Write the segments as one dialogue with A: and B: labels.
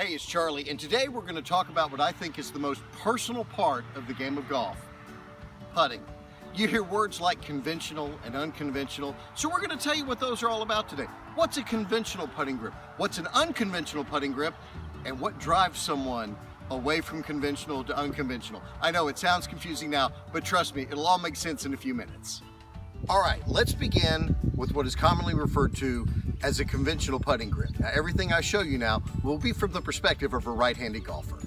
A: Hey, it's Charlie, and today we're going to talk about what I think is the most personal part of the game of golf, putting. You hear words like conventional and unconventional, so we're going to tell you what those are all about today. What's a conventional putting grip? What's an unconventional putting grip? And what drives someone away from conventional to unconventional? I know it sounds confusing now, but trust me, it'll all make sense in a few minutes. All right, let's begin with what is commonly referred to as a conventional putting grip. Now, everything I show you now will be from the perspective of a right-handed golfer.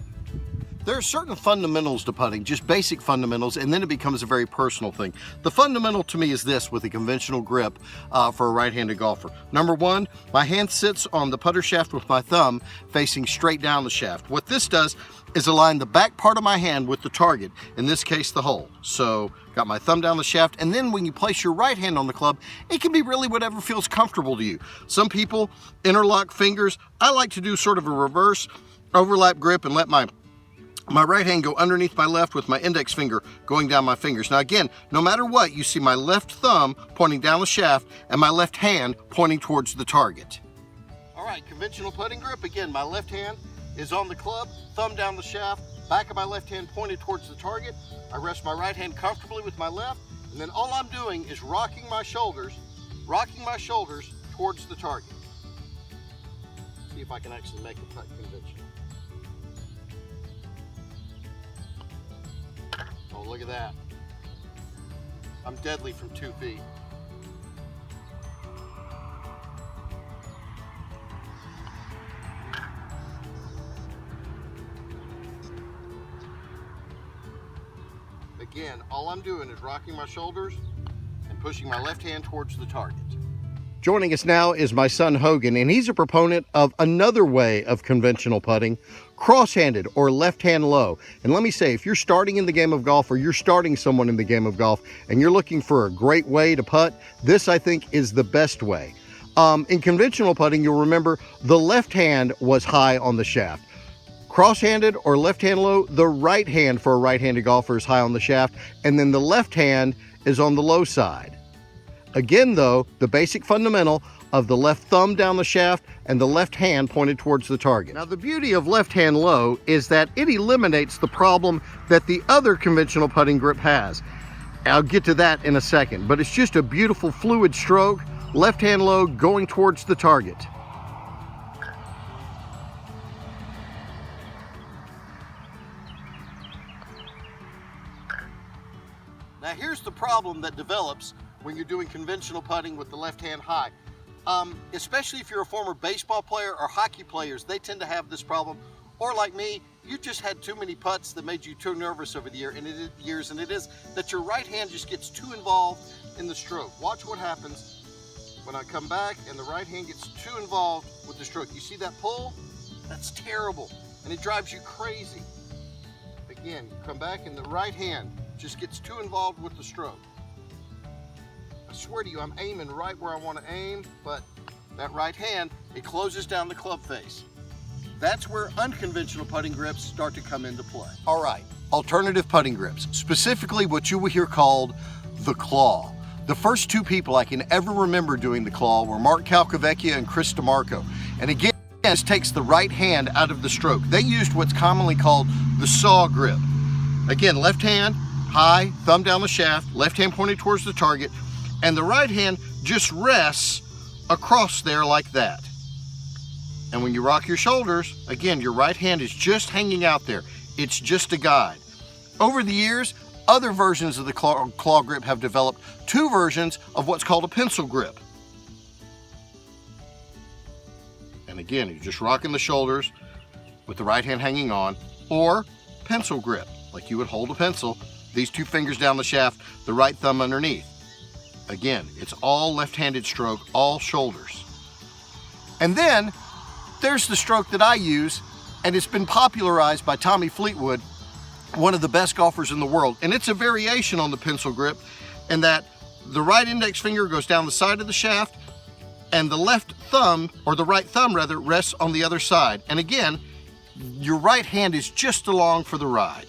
A: There are certain fundamentals to putting, just basic fundamentals, and then it becomes a very personal thing. The fundamental to me is this with a conventional grip for a right-handed golfer. Number one, my hand sits on the putter shaft with my thumb facing straight down the shaft. What this does is align the back part of my hand with the target, in this case the hole. So got my thumb down the shaft, and then when you place your right hand on the club, it can be really whatever feels comfortable to you. Some people interlock fingers. I like to do sort of a reverse overlap grip and let my right hand go underneath my left with my index finger going down my fingers. Now again, no matter what, you see my left thumb pointing down the shaft and my left hand pointing towards the target. All right, conventional putting grip. Again, my left hand is on the club, thumb down the shaft, back of my left hand pointed towards the target. I rest my right hand comfortably with my left, and then all I'm doing is rocking my shoulders towards the target. See if I can actually make a putt conventional. Oh, look at that. I'm deadly from 2 feet. Again, all I'm doing is rocking my shoulders and pushing my left hand towards the target. Joining us now is my son Hogan, and he's a proponent of another way of conventional putting, cross-handed or left-hand low. And let me say, if you're starting in the game of golf or you're starting someone in the game of golf and you're looking for a great way to putt, this I think is the best way. In conventional putting, you'll remember the left hand was high on the shaft. Cross-handed or left-hand low, the right hand for a right-handed golfer is high on the shaft, and then the left hand is on the low side. Again though, the basic fundamental of the left thumb down the shaft and the left hand pointed towards the target. Now the beauty of left-hand low is that it eliminates the problem that the other conventional putting grip has. I'll get to that in a second, but it's just a beautiful fluid stroke, left-hand low going towards the target. Now here's the problem that develops when you're doing conventional putting with the left hand high. Especially if you're a former baseball player or hockey players, they tend to have this problem. Or like me, you just had too many putts that made you too nervous over the years, and it is that your right hand just gets too involved in the stroke. Watch what happens when I come back and the right hand gets too involved with the stroke. You see that pull? That's terrible, and it drives you crazy. Again, come back and the right hand just gets too involved with the stroke. I swear to you, I'm aiming right where I want to aim, but that right hand, it closes down the club face. That's where unconventional putting grips start to come into play. All right, alternative putting grips, specifically what you will hear called the claw. The first two people I can ever remember doing the claw were Mark Calcavecchia and Chris DeMarco. And again, this takes the right hand out of the stroke. They used what's commonly called the saw grip. Again, left hand high, thumb down the shaft, left hand pointed towards the target, and the right hand just rests across there like that. And when you rock your shoulders, again, your right hand is just hanging out there. It's just a guide. Over the years, other versions of the claw grip have developed, two versions of what's called a pencil grip. And again, you're just rocking the shoulders with the right hand hanging on, or pencil grip, like you would hold a pencil, these two fingers down the shaft, the right thumb underneath. Again, it's all left-handed stroke, all shoulders. And then there's the stroke that I use, and it's been popularized by Tommy Fleetwood, one of the best golfers in the world. And it's a variation on the pencil grip in that the right index finger goes down the side of the shaft and the left thumb, or the right thumb rather, rests on the other side. And again, your right hand is just along for the ride.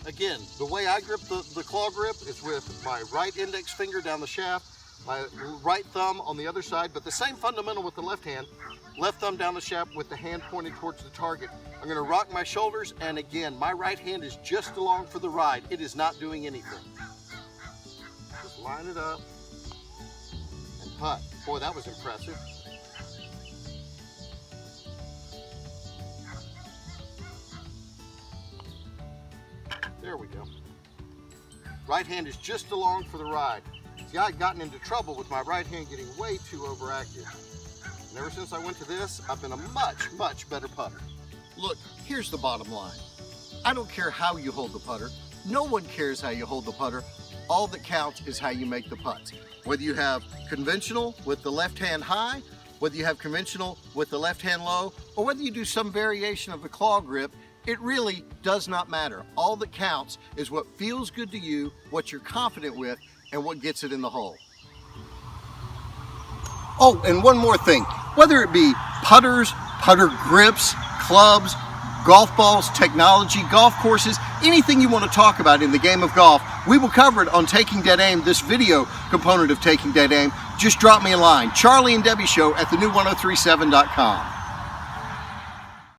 A: Again, the way I grip the claw grip is with my right index finger down the shaft, My right thumb on the other side, but the same fundamental with the left hand. Left thumb down the shaft with the hand pointed towards the target. I'm going to rock my shoulders, and again, my right hand is just along for the ride. It is not doing anything. Just line it up and putt. Boy, that was impressive. There we go. Right hand is just along for the ride. See, I had gotten into trouble with my right hand getting way too overactive. And ever since I went to this, I've been a much, much better putter. Look, here's the bottom line. I don't care how you hold the putter. No one cares how you hold the putter. All that counts is how you make the putts. Whether you have conventional with the left hand high, whether you have conventional with the left hand low, or whether you do some variation of the claw grip, it really does not matter. All that counts is what feels good to you, what you're confident with, and what gets it in the hole. Oh, and one more thing. Whether it be putters, putter grips, clubs, golf balls, technology, golf courses, anything you want to talk about in the game of golf, we will cover it on Taking Dead Aim, this video component of Taking Dead Aim. Just drop me a line, Charlie and Debbie Show at thenew1037.com.